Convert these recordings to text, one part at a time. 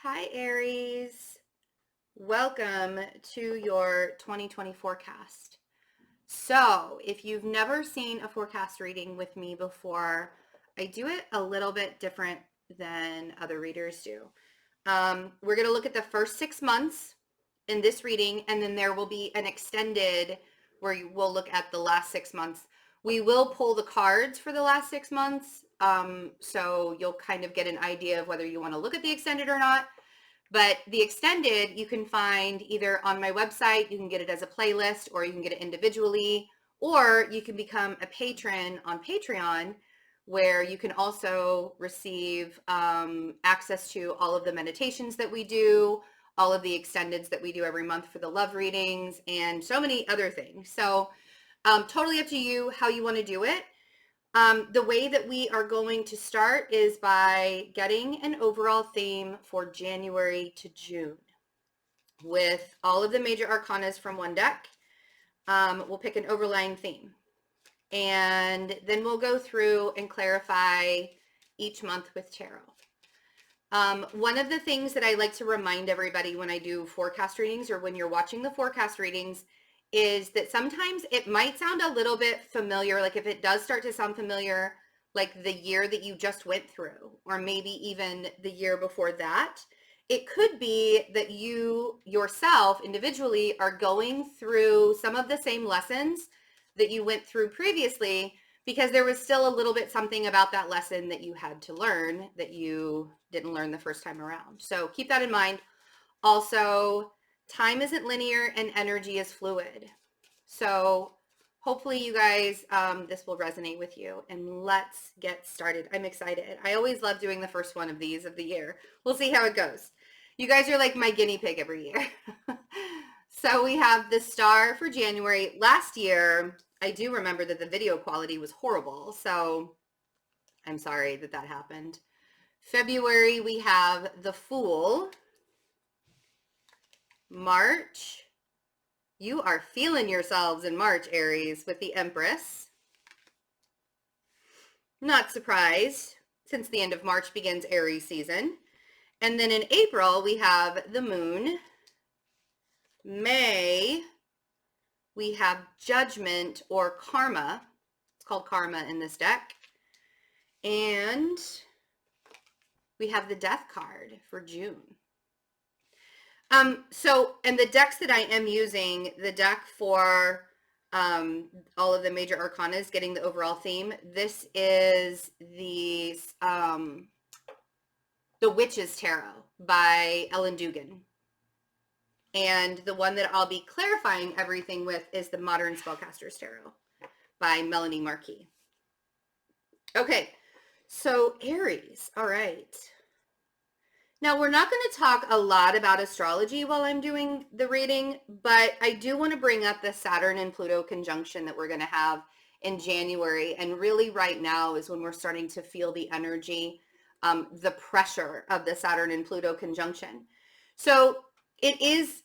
Hi, Aries. Welcome to your 2020 forecast. So, if you've never seen a forecast reading with me before, I do it a little bit different than other readers do. We're going to look at the first 6 months in this reading, and then there will be an extended where we'll look at the last 6 months. We will pull the cards for the last 6 months, so you'll kind of get an idea of whether you want to look at the extended or not. But the extended you can find either on my website, you can get it as a playlist, or you can get it individually, or you can become a patron on Patreon, where you can also receive access to all of the meditations that we do, all of the extendeds that we do every month for the love readings, and so many other things. So totally up to you how you want to do it. The way that we are going to start is by getting an overall theme for January to June with all of the major arcanas from one deck. We'll pick an overlying theme, and then we'll go through and clarify each month with tarot. One of the things that I like to remind everybody when I do forecast readings, or when you're watching the forecast readings, is that sometimes it might sound a little bit familiar. Like if it does start to sound familiar, like the year that you just went through, or maybe even the year before that, it could be that you yourself individually are going through some of the same lessons that you went through previously, because there was still a little bit something about that lesson that you had to learn that you didn't learn the first time around. So keep that in mind. Also, time isn't linear and energy is fluid. So hopefully you guys, this will resonate with you, and let's get started. I'm excited. I always love doing the first one of these of the year. We'll see how it goes. You guys are like my guinea pig every year. So we have the star for January. Last year, I do remember that the video quality was horrible, so I'm sorry that that happened. February, we have the Fool. March, you are feeling yourselves in March, Aries, with the Empress. Not surprised, since the end of March begins Aries season. And then in April, we have the Moon. May, we have Judgment or Karma. It's called Karma in this deck. And we have the Death card for June. And the decks that I am using, the deck for all of the major arcanas, getting the overall theme, this is the Witch's Tarot by Ellen Dugan. And the one that I'll be clarifying everything with is the Modern Spellcaster's Tarot by Melanie Marquis. Okay, so Aries, all right. Now, we're not going to talk a lot about astrology while I'm doing the reading, but I do want to bring up the Saturn and Pluto conjunction that we're going to have in January. And really right now is when we're starting to feel the energy, the pressure of the Saturn and Pluto conjunction. So it is,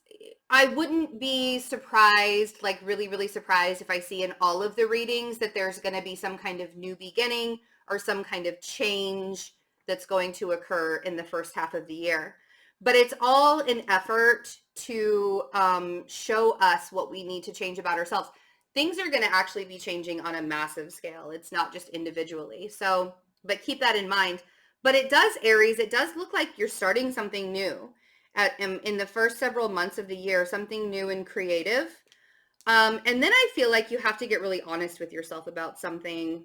I wouldn't be surprised, like really, really surprised if I see in all of the readings that there's going to be some kind of new beginning or some kind of change that's going to occur in the first half of the year. But it's all an effort to show us what we need to change about ourselves. Things are going to actually be changing on a massive scale. It's not just individually. So, but keep that in mind. But it does, Aries, it does look like you're starting something new in the first several months of the year, something new and creative. And then I feel like you have to get really honest with yourself about something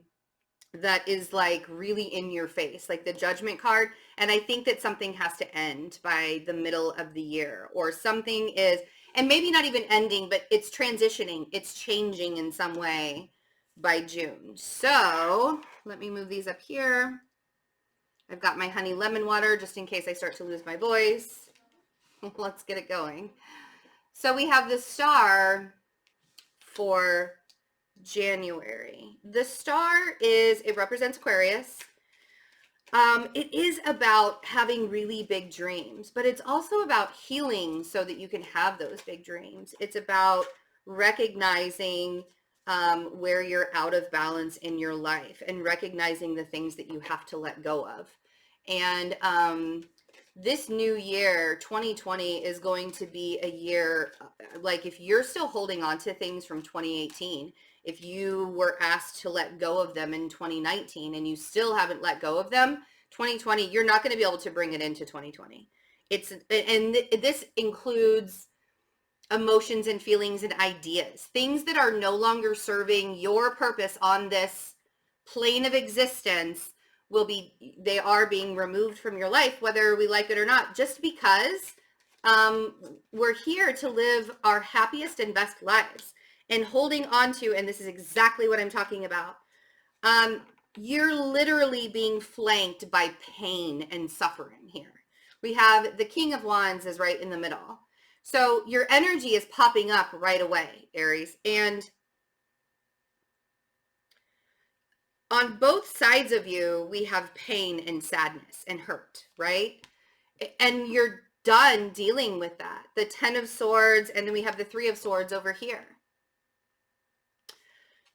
that is like really in your face, like the Judgment card. And I think that something has to end by the middle of the year, or something is, and maybe not even ending, but it's transitioning, it's changing in some way by June. So let me move these up here. I've got my honey lemon water just in case I start to lose my voice. Let's get it going. So we have the star for January. The star it represents Aquarius. It is about having really big dreams, but it's also about healing so that you can have those big dreams. It's about recognizing where you're out of balance in your life and recognizing the things that you have to let go of. And this new year, 2020, is going to be a year, like if you're still holding on to things from 2018, if you were asked to let go of them in 2019 and you still haven't let go of them, 2020, you're not going to be able to bring it into 2020. This includes emotions and feelings and ideas, things that are no longer serving your purpose on this plane of existence they are being removed from your life, whether we like it or not, just because we're here to live our happiest and best lives. And holding on to, and this is exactly what I'm talking about, you're literally being flanked by pain and suffering here. We have the King of Wands is right in the middle. So your energy is popping up right away, Aries. And on both sides of you, we have pain and sadness and hurt, right? And you're done dealing with that. The 10 of Swords, and then we have the 3 of Swords over here.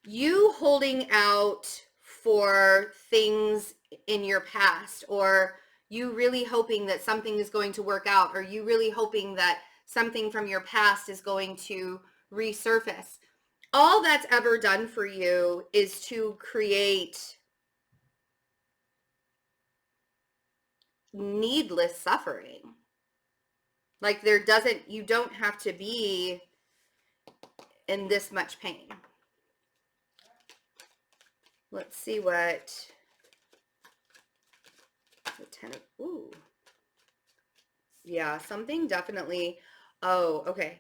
You holding out for things in your past, or you really hoping that something is going to work out, or you really hoping that something from your past is going to resurface. All that's ever done for you is to create needless suffering. Like you don't have to be in this much pain. Let's see what the 10 of, ooh. Yeah, something definitely, oh, okay.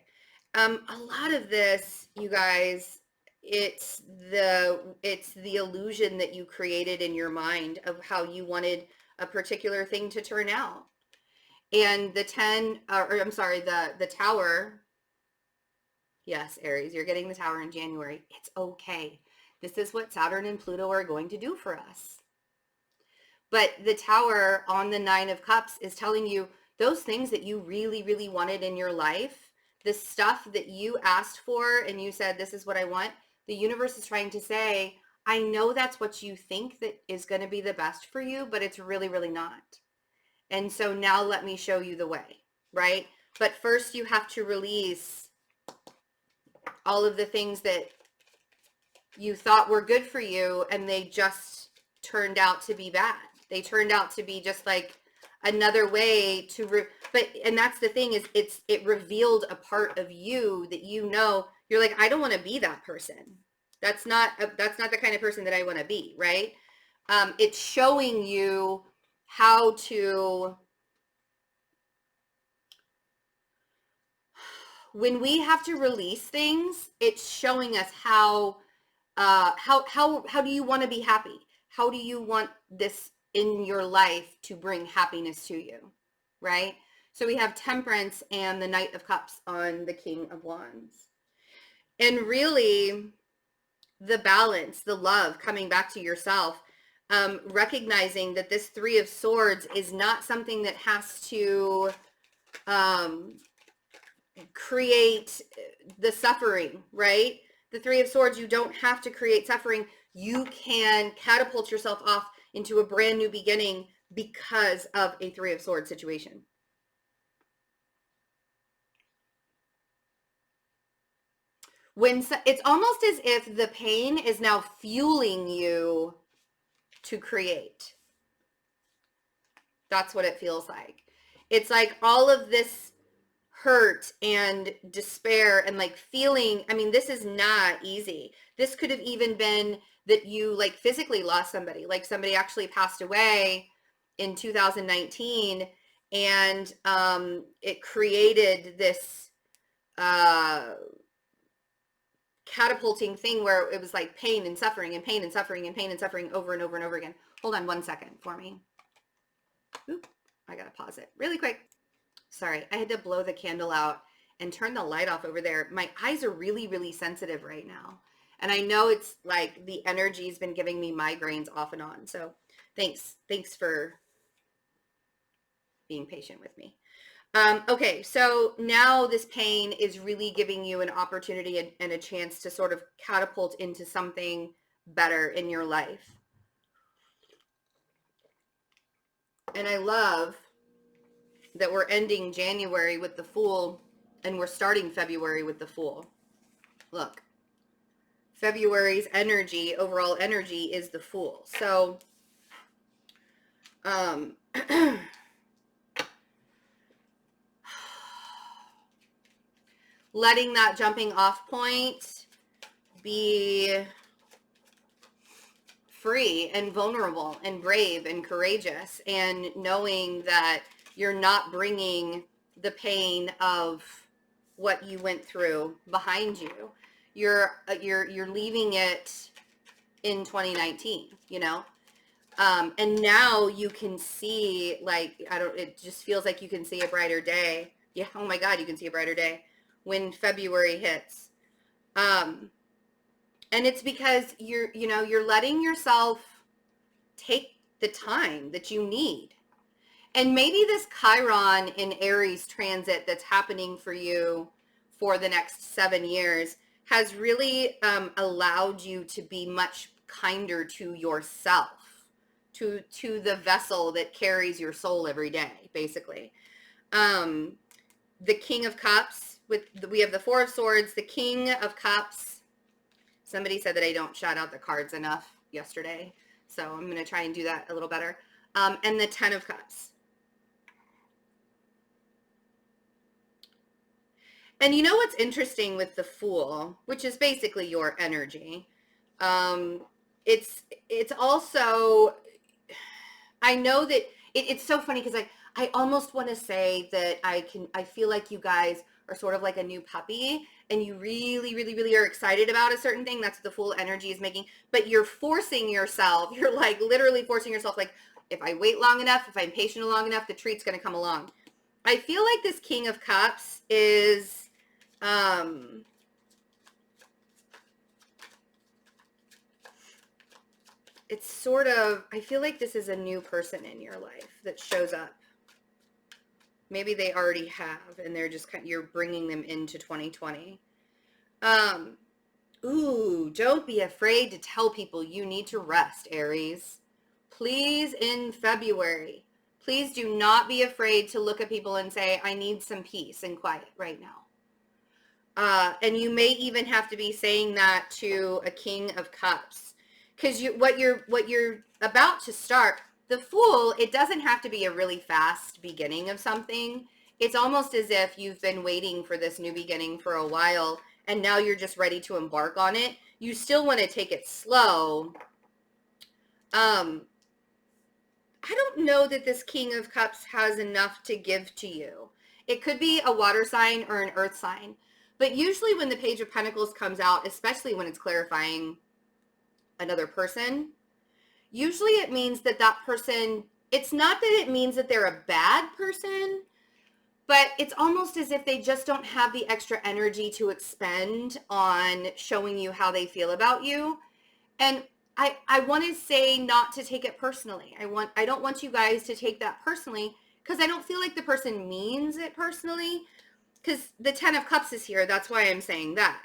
A lot of this, you guys, it's the illusion that you created in your mind of how you wanted a particular thing to turn out. And the 10, or I'm sorry, the Tower, yes, Aries, you're getting the Tower in January. It's okay. This is what Saturn and Pluto are going to do for us. But the Tower on the 9 of Cups is telling you those things that you really, really wanted in your life, the stuff that you asked for and you said, this is what I want. The universe is trying to say, I know that's what you think that is going to be the best for you, but it's really, really not. And so now let me show you the way, right? But first you have to release all of the things that you thought were good for you and they just turned out to be bad. They turned out to be just like another way to, and that's the thing is it revealed a part of you that you're like, I don't want to be that person. That's not the kind of person that I want to be, right? It's showing you how to, when we have to release things, it's showing us how do you want to be happy? How do you want this in your life to bring happiness to you, right? So we have Temperance and the Knight of Cups on the King of Wands. And really, the balance, the love, coming back to yourself, recognizing that this 3 of Swords is not something that has to create the suffering, right? The 3 of Swords, you don't have to create suffering. You can catapult yourself off into a brand new beginning because of a 3 of Swords situation. It's almost as if the pain is now fueling you to create. That's what it feels like. It's like all of this hurt and despair and like feeling, I mean, this is not easy. This could have even been that you like physically lost somebody, like somebody actually passed away in 2019 and it created this catapulting thing where it was like pain and suffering and pain and suffering and pain and suffering over and over and over again. Hold on 1 second for me. Oop, I gotta pause it really quick. Sorry, I had to blow the candle out and turn the light off over there. My eyes are really, really sensitive right now. And I know it's like the energy's been giving me migraines off and on. So thanks for being patient with me. Okay, so now this pain is really giving you an opportunity and a chance to sort of catapult into something better in your life. And I love that we're ending January with the Fool and we're starting February with the Fool. Look, February's energy, overall energy, is the Fool. So, letting that jumping off point be free and vulnerable and brave and courageous, and knowing that you're not bringing the pain of what you went through behind you. You're leaving it in 2019, you know? And now you can see, like, it just feels like you can see a brighter day. Yeah, oh my God, you can see a brighter day when February hits. And it's because you're letting yourself take the time that you need. And maybe this Chiron in Aries transit that's happening for you for the next 7 years has really allowed you to be much kinder to yourself, to the vessel that carries your soul every day, basically. The King of Cups, we have the Four of Swords, the King of Cups. Somebody said that I don't shout out the cards enough yesterday, so I'm going to try and do that a little better. And the Ten of Cups. And you know what's interesting with the Fool, which is basically your energy, it's also, I know that it's so funny because I almost want to say that I feel like you guys are sort of like a new puppy and you really, really, really are excited about a certain thing. That's what the Fool energy is making, but you're forcing yourself. You're like literally forcing yourself. Like, if I wait long enough, if I'm patient long enough, the treat's going to come along. I feel like this King of Cups is, it's sort of, I feel like this is a new person in your life that shows up. Maybe they already have, and they're just you're bringing them into 2020. Ooh, don't be afraid to tell people you need to rest, Aries. Please, in February, please do not be afraid to look at people and say, I need some peace and quiet right now. And you may even have to be saying that to a King of Cups, because what you're about to start, the Fool, it doesn't have to be a really fast beginning of something. It's almost as if you've been waiting for this new beginning for a while, and now you're just ready to embark on it. You still want to take it slow. I don't know that this King of Cups has enough to give to you. It could be a water sign or an earth sign. But usually when the Page of Pentacles comes out, especially when it's clarifying another person, usually it means that that person, it's not that it means that they're a bad person, but it's almost as if they just don't have the extra energy to expend on showing you how they feel about you. And I want to say not to take it personally. I don't want you guys to take that personally, because I don't feel like the person means it personally, because the Ten of Cups is here. That's why I'm saying that.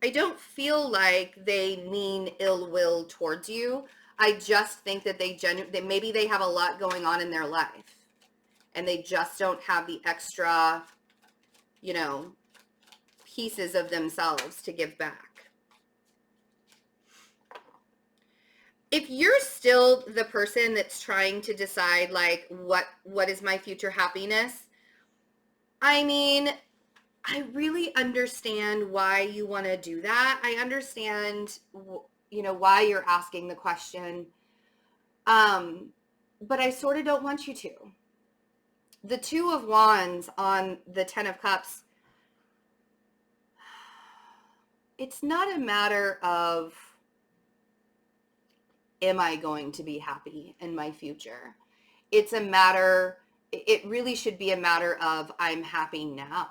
I don't feel like they mean ill will towards you. I just think that that maybe they have a lot going on in their life and they just don't have the extra, pieces of themselves to give back. If you're still the person that's trying to decide, like, what is my future happiness? I mean, I really understand why you want to do that. I understand, why you're asking the question. But I sort of don't want you to. The Two of Wands on the Ten of Cups, it's not a matter of, am I going to be happy in my future? It really should be a matter of, I'm happy now.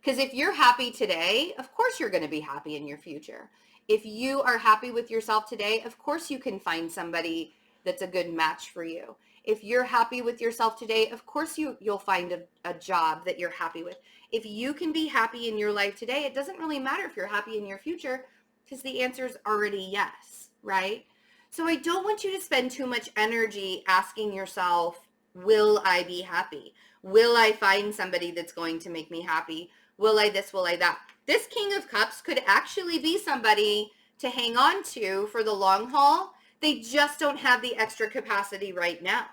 Because if you're happy today, of course you're going to be happy in your future. If you are happy with yourself today, of course you can find somebody that's a good match for you. If you're happy with yourself today, of course you'll find a job that you're happy with. If you can be happy in your life today, it doesn't really matter if you're happy in your future, because the answer is already yes, right? So I don't want you to spend too much energy asking yourself, Will I be happy? Will I find somebody that's going to make me happy? Will I this? Will I that? This King of Cups could actually be somebody to hang on to for the long haul. They just don't have the extra capacity right now.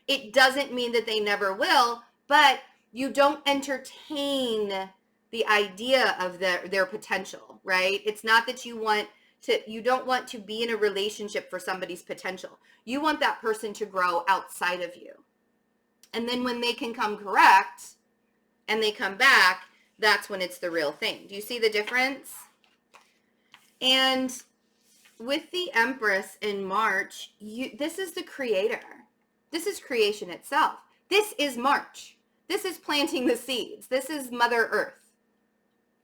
It doesn't mean that they never will, but you don't entertain the idea of their potential, right? It's not that you don't want to be in a relationship for somebody's potential. You want that person to grow outside of you. And then when they can come correct and they come back, that's when it's the real thing. Do you see the difference? And with the Empress in March, this is the creator. This is creation itself. This is March. This is planting the seeds. This is Mother Earth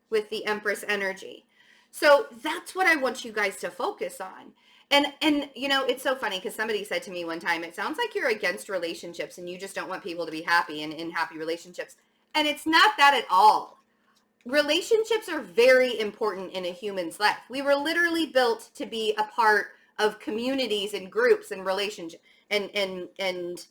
with the Empress energy. So that's what I want you guys to focus on. And you know, it's so funny because somebody said to me one time, it sounds like you're against relationships and you just don't want people to be happy and in happy relationships. And it's not that at all. Relationships are very important in a human's life. We were literally built to be a part of communities and groups and relationships and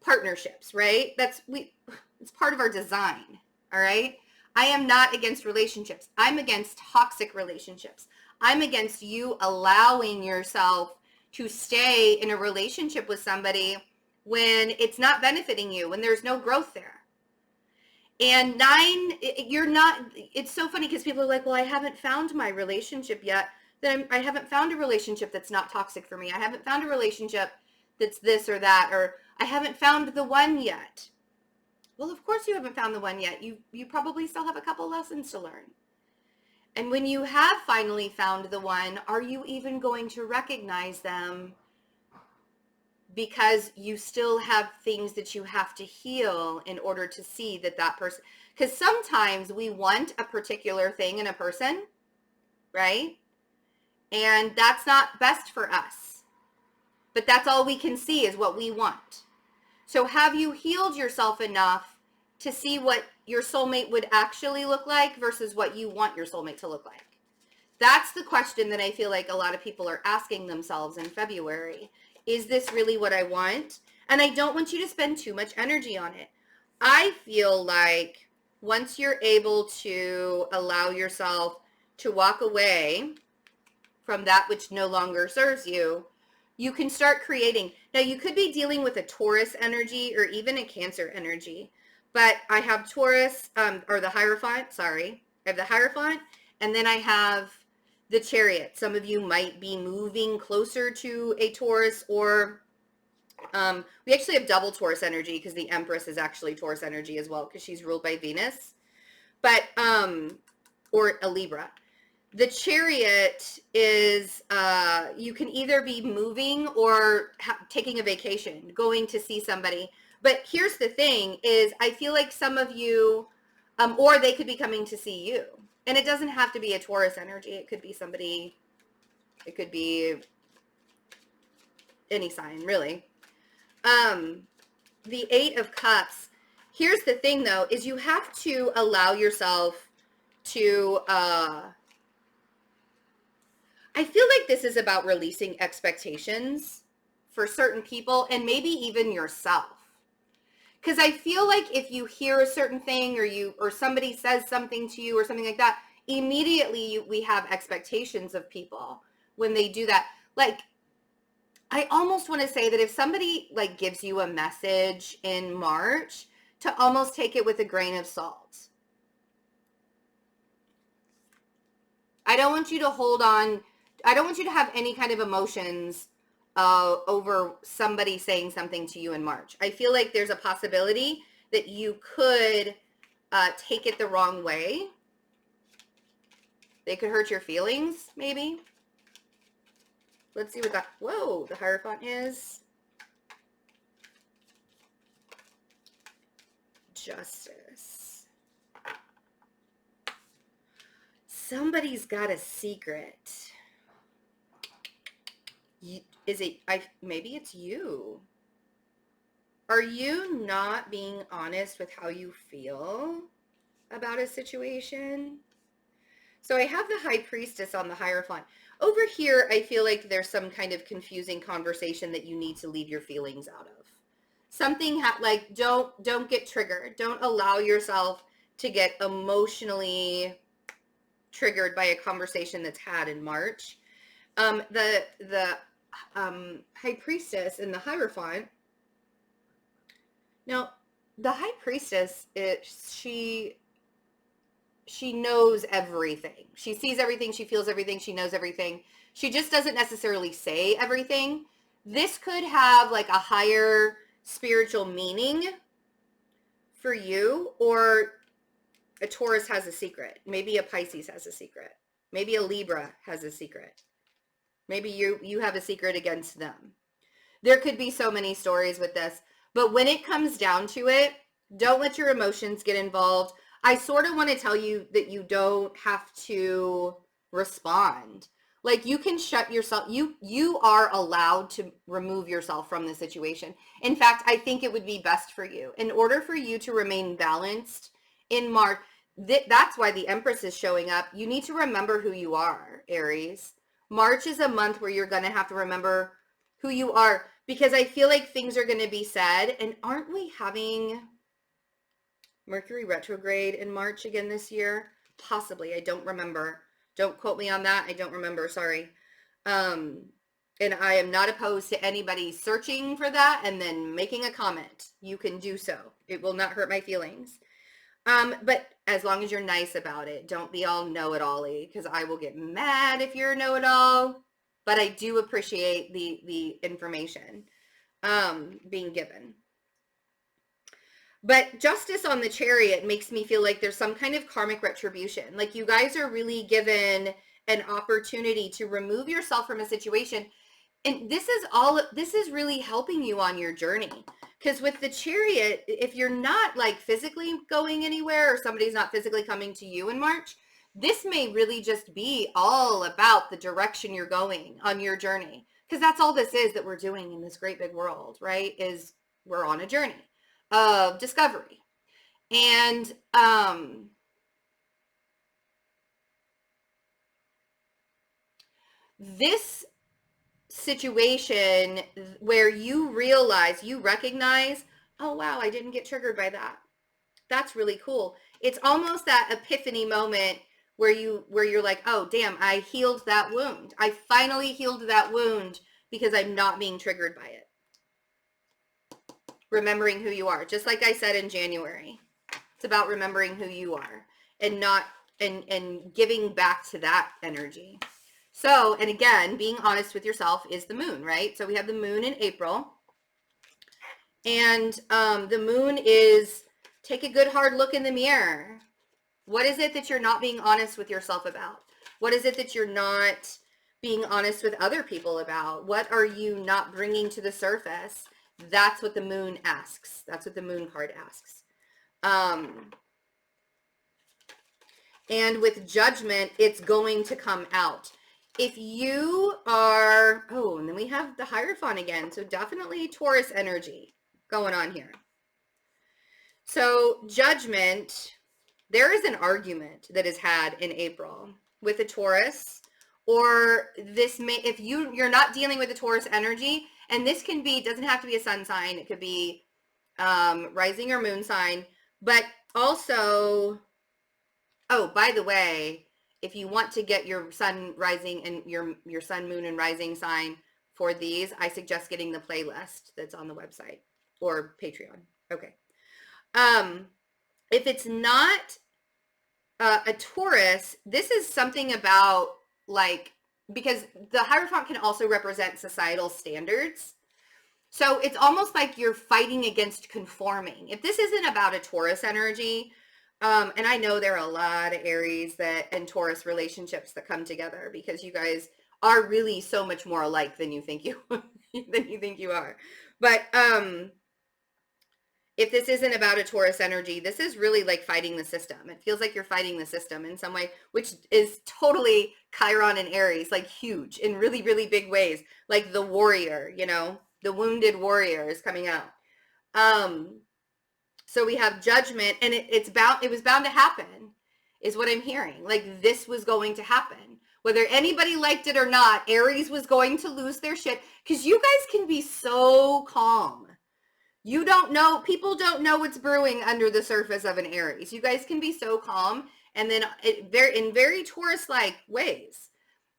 partnerships, right? It's part of our design, all right? I am not against relationships. I'm against toxic relationships. I'm against you allowing yourself to stay in a relationship with somebody when it's not benefiting you, when there's no growth there. And 9, it's so funny because people are like, well, I haven't found my relationship yet. I haven't found a relationship that's not toxic for me. I haven't found a relationship that's this or that, or I haven't found the one yet. Well, of course you haven't found the one yet. You probably still have a couple lessons to learn. And when you have finally found the one, are you even going to recognize them? Because you still have things that you have to heal in order to see that person. Because sometimes we want a particular thing in a person, right? And that's not best for us. But that's all we can see is what we want. So have you healed yourself enough to see what your soulmate would actually look like versus what you want your soulmate to look like? That's the question that I feel like a lot of people are asking themselves in February. Is this really what I want? And I don't want you to spend too much energy on it. I feel like once you're able to allow yourself to walk away from that which no longer serves you, you can start creating. Now, you could be dealing with a Taurus energy or even a Cancer energy, but I have Taurus, or the Hierophant, sorry. I have the Hierophant, and then I have the Chariot. Some of you might be moving closer to a Taurus, or we actually have double Taurus energy because the Empress is actually Taurus energy as well because she's ruled by Venus, but, or a Libra. The Chariot is, you can either be moving or taking a vacation, going to see somebody. But here's the thing is I feel like some of you, or they could be coming to see you. And it doesn't have to be a Taurus energy. It could be somebody, it could be any sign, really. The 8 of Cups. Here's the thing, though, is you have to allow yourself to, I feel like this is about releasing expectations for certain people and maybe even yourself. Because I feel like if you hear a certain thing or somebody says something to you or something like that, immediately we have expectations of people when they do that. Like, I almost want to say that if somebody like gives you a message in March, to almost take it with a grain of salt. I don't want you to hold on. I don't want you to have any kind of emotions over somebody saying something to you in March. I feel like there's a possibility that you could take it the wrong way. They could hurt your feelings, maybe. Let's see what that, whoa, the Hierophant is. Justice. Somebody's got a secret. Is it, maybe it's you. Are you not being honest with how you feel about a situation? So I have the High Priestess on the Hierophant. Over here, I feel like there's some kind of confusing conversation that you need to leave your feelings out of. something like don't get triggered. Don't allow yourself to get emotionally triggered by a conversation that's had in March. The High Priestess and the Hierophant. Now, the High Priestess, she knows everything. She sees everything. She feels everything. She knows everything. She just doesn't necessarily say everything. This could have like a higher spiritual meaning for you, or a Taurus has a secret. Maybe a Pisces has a secret. Maybe a Libra has a secret. Maybe you have a secret against them. There could be so many stories with this, but when it comes down to it, don't let your emotions get involved. I sort of want to tell you that you don't have to respond. Like, you can shut yourself, you are allowed to remove yourself from the situation. In fact, I think it would be best for you. In order for you to remain balanced in March, that's why the Empress is showing up. You need to remember who you are, Aries. March is a month where you're going to have to remember who you are, because I feel like things are going to be said. And aren't we having Mercury retrograde in March again this year? Possibly. I don't remember. Don't quote me on that. I don't remember. Sorry. And I am not opposed to anybody searching for that and then making a comment. You can do so. It will not hurt my feelings. But as long as you're nice about it, don't be all know-it-all-y, because I will get mad if you're a know-it-all. But I do appreciate the information being given. But Justice on the Chariot makes me feel like there's some kind of karmic retribution. Like, you guys are really given an opportunity to remove yourself from a situation. And this is really helping you on your journey. Because with the Chariot, if you're not like physically going anywhere, or somebody's not physically coming to you in March, this may really just be all about the direction you're going on your journey. Because that's all this is that we're doing in this great big world, right? Is we're on a journey of discovery. And this situation where you recognize, oh wow, I didn't get triggered by that. That's really cool. It's almost that epiphany moment where you're like, oh damn, I healed that wound. I finally healed that wound because I'm not being triggered by it. Remembering who you are, just like I said in January. It's about remembering who you are and not and giving back to that energy. So, and again, being honest with yourself is the moon, right? So we have the moon in April. And the moon is, take a good hard look in the mirror. What is it that you're not being honest with yourself about? What is it that you're not being honest with other people about? What are you not bringing to the surface? That's what the moon asks. That's what the moon card asks. And with Judgment, it's going to come out. If you are, oh, and then we have the Hierophant again. So definitely Taurus energy going on here. So Judgment, there is an argument that is had in April with a Taurus, or this may, if you're not dealing with the Taurus energy, and this can be, doesn't have to be a sun sign. It could be rising or moon sign, but also, oh, by the way, if you want to get your sun rising and your sun, moon, and rising sign for these, I suggest getting the playlist that's on the website or Patreon. Okay. If it's not a Taurus, this is something about like, because the Hierophant can also represent societal standards. So it's almost like you're fighting against conforming. If this isn't about a Taurus energy, and I know there are a lot of Aries and Taurus relationships that come together, because you guys are really so much more alike than you think you are. But if this isn't about a Taurus energy, this is really like fighting the system. It feels like you're fighting the system in some way, which is totally Chiron and Aries, like huge in really, really big ways, like the warrior, you know, the wounded warrior is coming out. So we have Judgment, and it was bound to happen, is what I'm hearing. Like, this was going to happen. Whether anybody liked it or not, Aries was going to lose their shit, because you guys can be so calm. You don't know, people don't know what's brewing under the surface of an Aries. You guys can be so calm and then in very Taurus-like ways.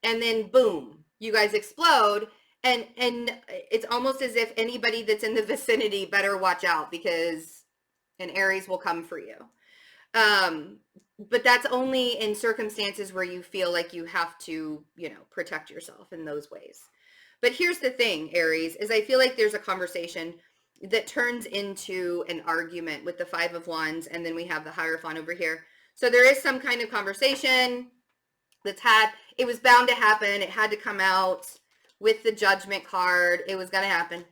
And then boom, you guys explode. And it's almost as if anybody that's in the vicinity better watch out, because an Aries will come for you. But that's only in circumstances where you feel like you have to, protect yourself in those ways. But here's the thing, Aries, is I feel like there's a conversation that turns into an argument with the Five of Wands, and then we have the Hierophant over here. So there is some kind of conversation that's had, it was bound to happen. It had to come out with the Judgment card. It was going to happen.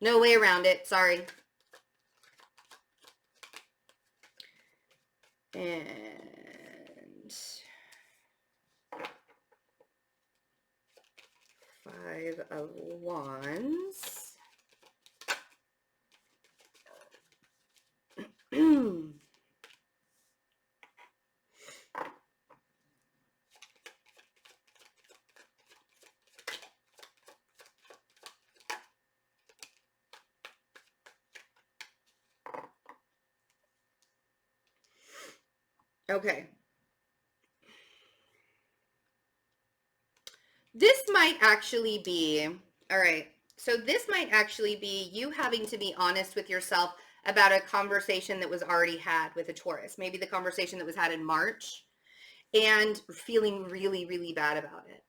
No way around it. Sorry. And Five of Wands. Okay. This might actually be, all right, so this might actually be you having to be honest with yourself about a conversation that was already had with a Taurus. Maybe the conversation that was had in March, and feeling really, really bad about it.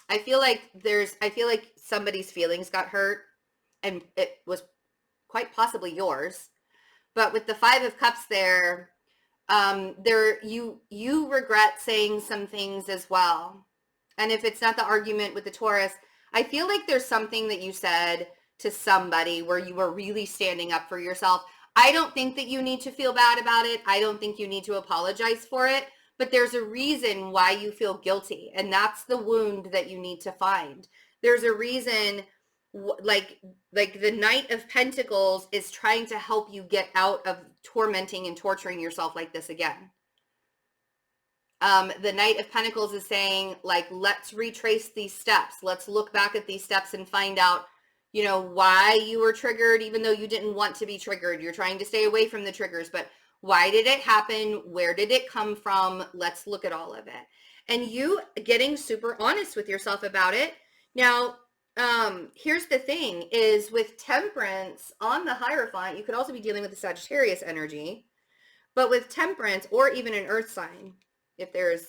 I feel like somebody's feelings got hurt, and it was quite possibly yours. But with the Five of Cups there, you regret saying some things as well. And if it's not the argument with the Taurus, I feel like there's something that you said to somebody where you were really standing up for yourself. I don't think that you need to feel bad about it. I don't think you need to apologize for it, but there's a reason why you feel guilty, and that's the wound that you need to find. There's a reason, like the Knight of Pentacles is trying to help you get out of tormenting and torturing yourself like this again. The Knight of Pentacles is saying, like, let's retrace these steps. Let's look back at these steps and find out, why you were triggered, even though you didn't want to be triggered. You're trying to stay away from the triggers, but why did it happen? Where did it come from? Let's look at all of it. And you getting super honest with yourself about it. Now, here's the thing is with Temperance on the Hierophant, you could also be dealing with the Sagittarius energy, but with Temperance, or even an earth sign, if there's,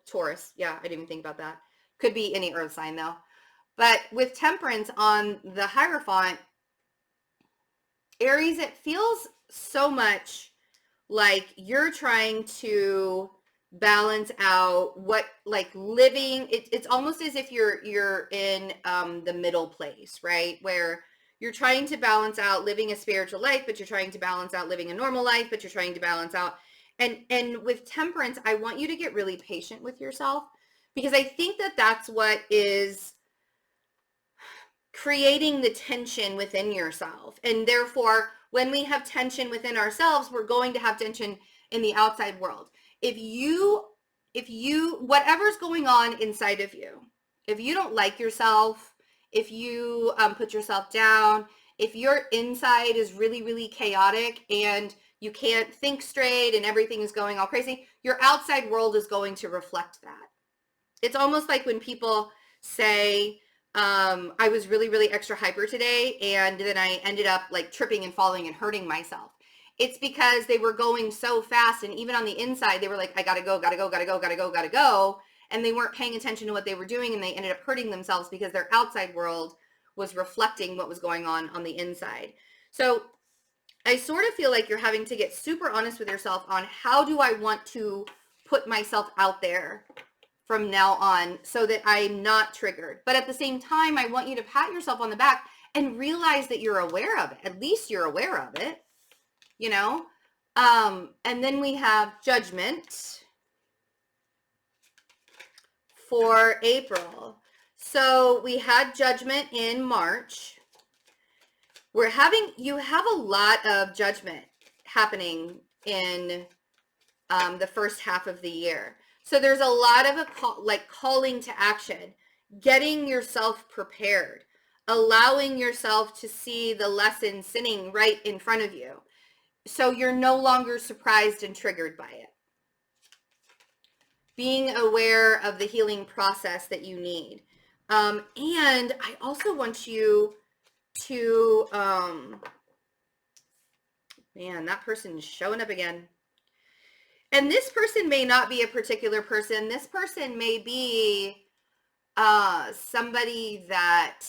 Taurus. Yeah, I didn't even think about that. Could be any earth sign though. But with Temperance on the Hierophant, Aries, it feels so much like you're trying to balance out what, like, living, it's almost as if you're in the middle place, right? Where you're trying to balance out living a spiritual life, but you're trying to balance out living a normal life, but you're trying to balance out. And with Temperance, I want you to get really patient with yourself, because I think that that's what is creating the tension within yourself. And therefore, when we have tension within ourselves, we're going to have tension in the outside world. If you, whatever's going on inside of you, if you don't like yourself, if you put yourself down, if your inside is really, really chaotic and you can't think straight and everything is going all crazy, your outside world is going to reflect that. It's almost like when people say, I was really, really extra hyper today, and then I ended up like tripping and falling and hurting myself. It's because they were going so fast, and even on the inside, they were like, I gotta go, gotta go, gotta go, gotta go, gotta go. And they weren't paying attention to what they were doing, and they ended up hurting themselves because their outside world was reflecting what was going on the inside. So I sort of feel like you're having to get super honest with yourself on, how do I want to put myself out there from now on so that I'm not triggered. But at the same time, I want you to pat yourself on the back and realize that you're aware of it. At least you're aware of it, and then we have Judgment for April. So we had Judgment in March. You have a lot of Judgment happening in the first half of the year. So there's a lot of calling to action, getting yourself prepared. allowing yourself to see the lesson sitting right in front of you. So you're no longer surprised and triggered by it. Being aware of the healing process that you need. And I also want you to, man, that person is showing up again. And this person may not be a particular person. This person may be somebody that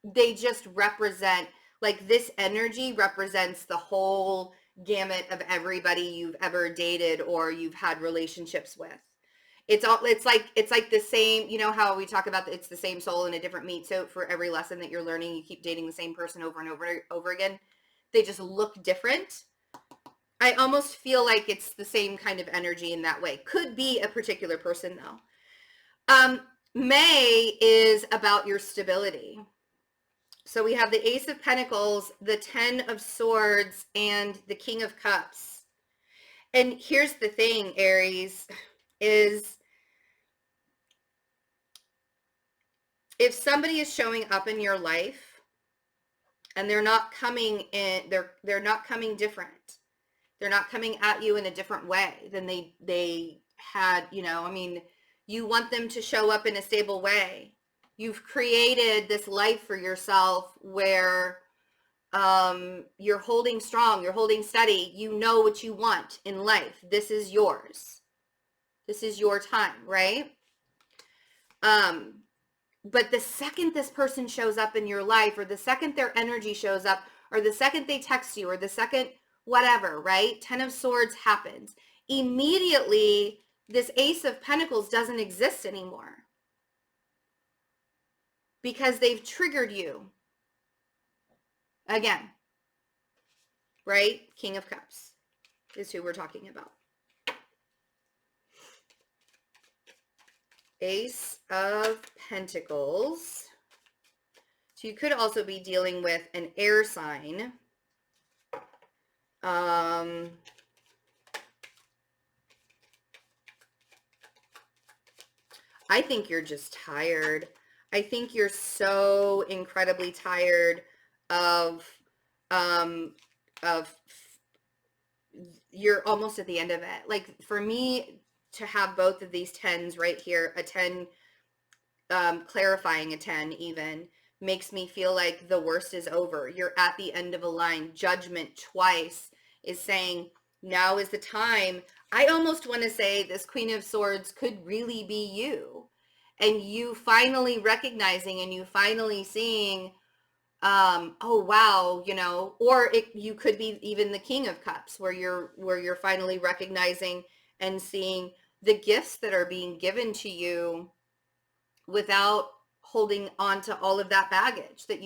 they just represent, like this energy represents the whole gamut of everybody you've ever dated or you've had relationships with. It's like the same, you know how we talk about it's the same soul in a different meat. So for every lesson that you're learning, you keep dating the same person over and over again. They just look different. I almost feel like it's the same kind of energy in that way. Could be a particular person though. May is about your stability. So we have the Ace of Pentacles, the Ten of Swords, and the King of Cups. And here's the thing, Aries, is if somebody is showing up in your life and they're not coming in, they're not coming different. They're not coming at you in a different way than they had, you know, I mean, you want them to show up in a stable way. You've created this life for yourself where you're holding strong, you're holding steady. You know what you want in life. This is yours. This is your time, right? But the second this person shows up in your life, or the second their energy shows up, or the second they text you, or the second whatever, right? Ten of Swords happens. Immediately, this Ace of Pentacles doesn't exist anymore because they've triggered you again, right? King of Cups is who we're talking about. Ace of Pentacles. So you could also be dealing with an air sign. I think you're just tired. I think you're so incredibly tired of you're almost at the end of it. Like for me to have both of these tens right here, a 10, clarifying a 10 even, makes me feel like the worst is over. You're at the end of a line. Judgment twice is saying now is the time. I almost want to say this Queen of Swords could really be you, and you finally recognizing and you finally seeing, oh wow, you know, or you could be even the King of Cups where you're finally recognizing and seeing the gifts that are being given to you without holding on to all of that baggage that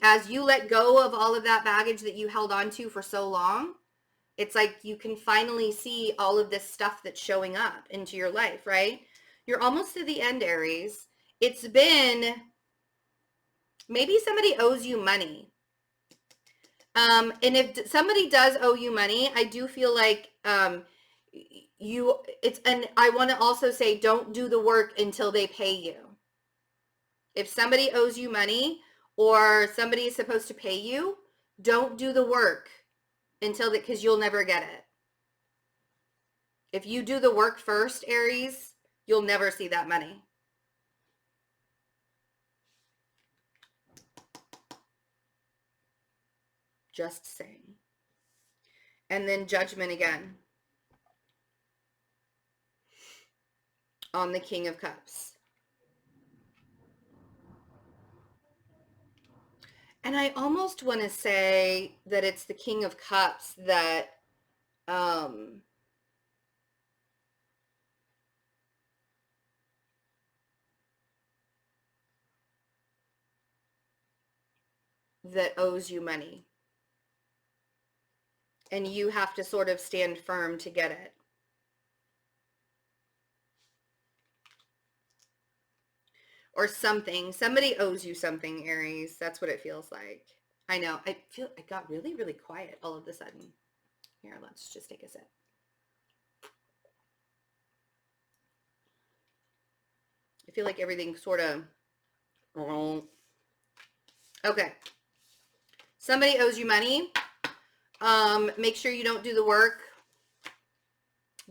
as you let go of all of that baggage that you held on to for so long, it's like you can finally see all of this stuff that's showing up into your life, right? You're almost to the end, Aries. It's been, maybe somebody owes you money. And if somebody does owe you money, I do feel like and I want to also say, don't do the work until they pay you. If somebody owes you money or somebody is supposed to pay you, don't do the work because you'll never get it. If you do the work first, Aries, you'll never see that money. Just saying. And then Judgment again on the King of Cups. And I almost want to say that it's the King of Cups that that owes you money. And you have to sort of stand firm to get it. Or something. Somebody owes you something, Aries. That's what it feels like. I know. I feel it got really, really quiet all of a sudden. Here, let's just take a sip. I feel like everything's sort of wrong. Okay. Somebody owes you money. Make sure you don't do the work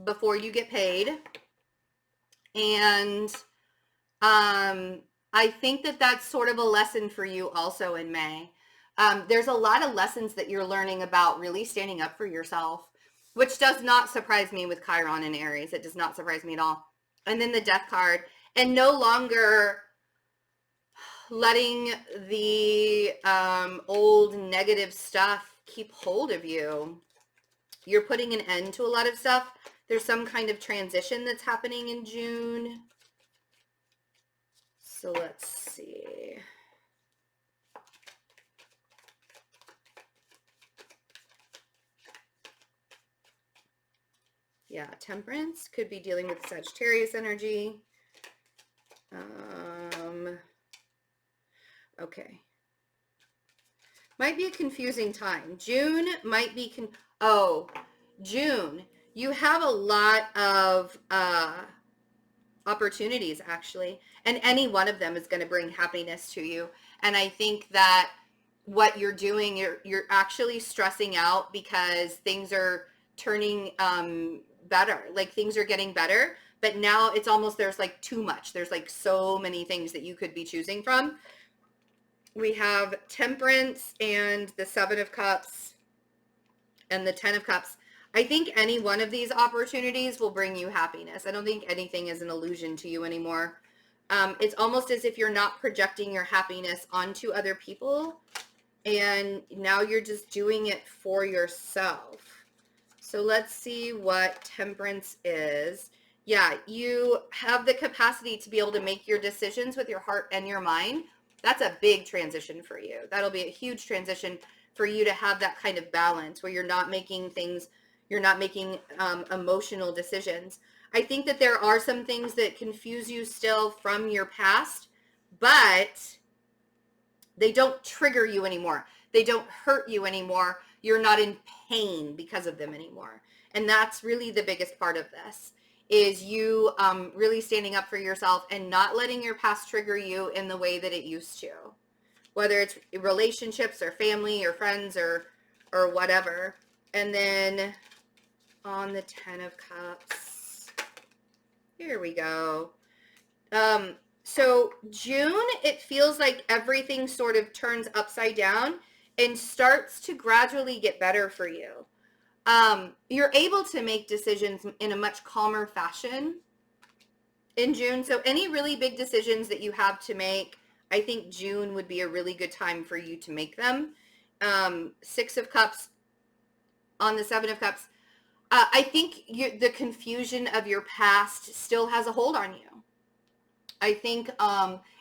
before you get paid. And I think that that's sort of a lesson for you also in May. There's a lot of lessons that you're learning about really standing up for yourself, which does not surprise me with Chiron and Aries. It does not surprise me at all. And then the Death card, and no longer letting the old negative stuff keep hold of you. You're putting an end to a lot of stuff. There's some kind of transition that's happening in June. So let's see. Yeah, Temperance could be dealing with Sagittarius energy. Okay. Might be a confusing time. June might be June. You have a lot of opportunities actually, and any one of them is going to bring happiness to you. And I think that what you're doing, you're actually stressing out because things are turning better. Like things are getting better, but now it's almost, there's like too much. There's like so many things that you could be choosing from. We have Temperance and the Seven of Cups and the 10 of Cups. I think any one of these opportunities will bring you happiness. I don't think anything is an illusion to you anymore. It's almost as if you're not projecting your happiness onto other people, and now you're just doing it for yourself. So let's see what Temperance is. Yeah, you have the capacity to be able to make your decisions with your heart and your mind. That's a big transition for you. That'll be a huge transition for you to have that kind of balance where you're not making emotional decisions. I think that there are some things that confuse you still from your past, but they don't trigger you anymore. They don't hurt you anymore. You're not in pain because of them anymore. And that's really the biggest part of this, is you really standing up for yourself and not letting your past trigger you in the way that it used to. Whether it's relationships or family or friends or whatever. And then on the 10 of Cups, here we go. So June, it feels like everything sort of turns upside down and starts to gradually get better for you. You're able to make decisions in a much calmer fashion in June. So any really big decisions that you have to make, I think June would be a really good time for you to make them. 6 of Cups on the 7 of Cups. I think the confusion of your past still has a hold on you. I think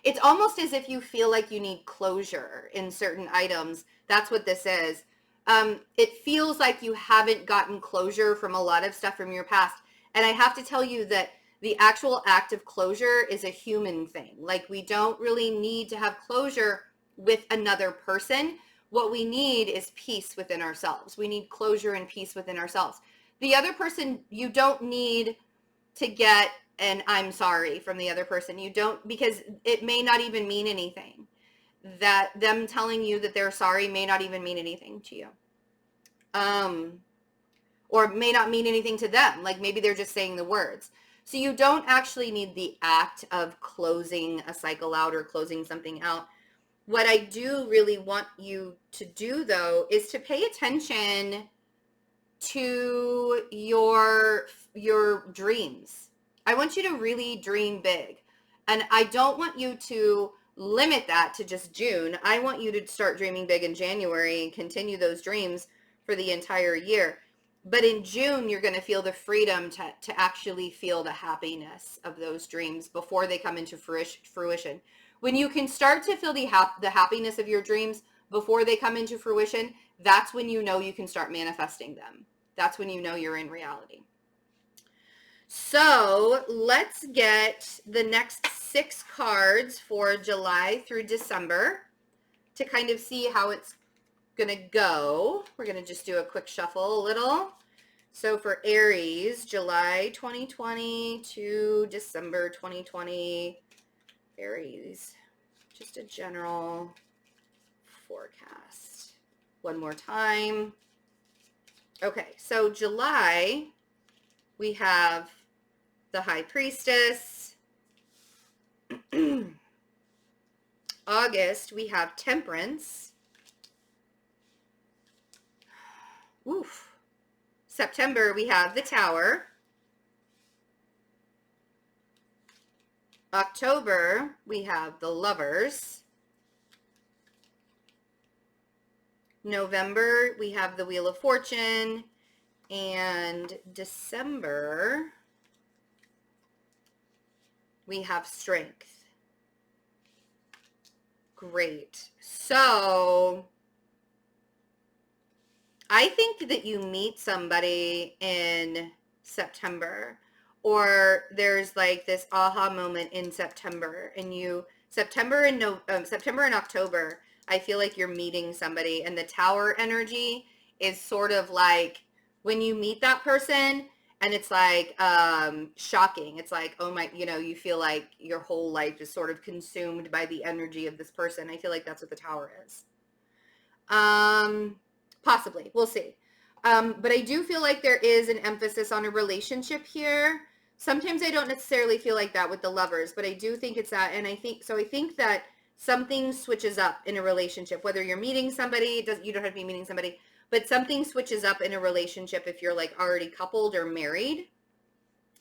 it's almost as if you feel like you need closure in certain items. That's what this is. It feels like you haven't gotten closure from a lot of stuff from your past. And I have to tell you that the actual act of closure is a human thing. Like, we don't really need to have closure with another person. What we need is peace within ourselves. We need closure and peace within ourselves. The other person, you don't need to get an I'm sorry from the other person. You don't, because it may not even mean anything. That them telling you that they're sorry may not even mean anything to you. Or may not mean anything to them. Like, maybe they're just saying the words. So you don't actually need the act of closing a cycle out or closing something out. What I do really want you to do, though, is to pay attention to your dreams. I want you to really dream big. And I don't want you to limit that to just June. I want you to start dreaming big in January and continue those dreams for the entire year. But in June, you're going to feel the freedom to actually feel the happiness of those dreams before they come into fruition. When you can start to feel the happiness of your dreams before they come into fruition, that's when you know you can start manifesting them. That's when you know you're in reality. So let's get the next 6 cards for July through December to kind of see how it's going to go. We're going to just do a quick shuffle a little. So for Aries, July 2020 to December 2020. Aries, just a general forecast. One more time. Okay, so July, we have the High Priestess. August, we have Temperance. Oof. September, we have the Tower. October, we have the Lovers. November, we have the Wheel of Fortune. And December, we have Strength. Great. So I think that you meet somebody in September, or there's like this aha moment in September, and September and October, I feel like you're meeting somebody, and the Tower energy is sort of like when you meet that person, and it's like shocking. It's like, oh my, you feel like your whole life is sort of consumed by the energy of this person. I feel like that's what the Tower is. Possibly, we'll see. But I do feel like there is an emphasis on a relationship here. Sometimes I don't necessarily feel like that with the Lovers, but I do think it's that. And I think that something switches up in a relationship, whether you're meeting somebody, you don't have to be meeting somebody, but something switches up in a relationship if you're like already coupled or married.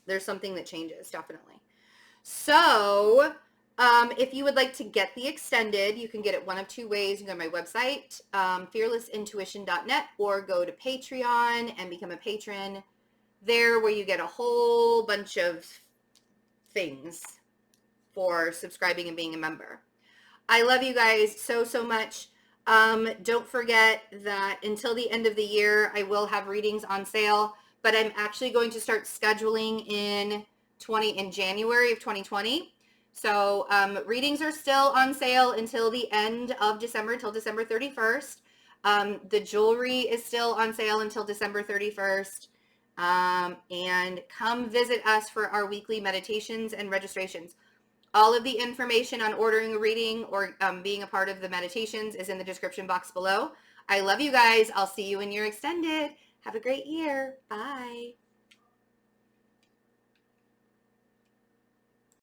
There's something that changes, definitely. So if you would like to get the extended, you can get it one of two ways. You can go to my website, fearlessintuition.net, or go to Patreon and become a patron there, where you get a whole bunch of things for subscribing and being a member. I love you guys so, so much. Don't forget that until the end of the year, I will have readings on sale, but I'm actually going to start scheduling in January of 2020. So readings are still on sale until the end of December, till December 31st. The jewelry is still on sale until December 31st. And come visit us for our weekly meditations and registrations. All of the information on ordering a reading or being a part of the meditations is in the description box below. I love you guys. I'll see you in your extended. Have a great year. Bye.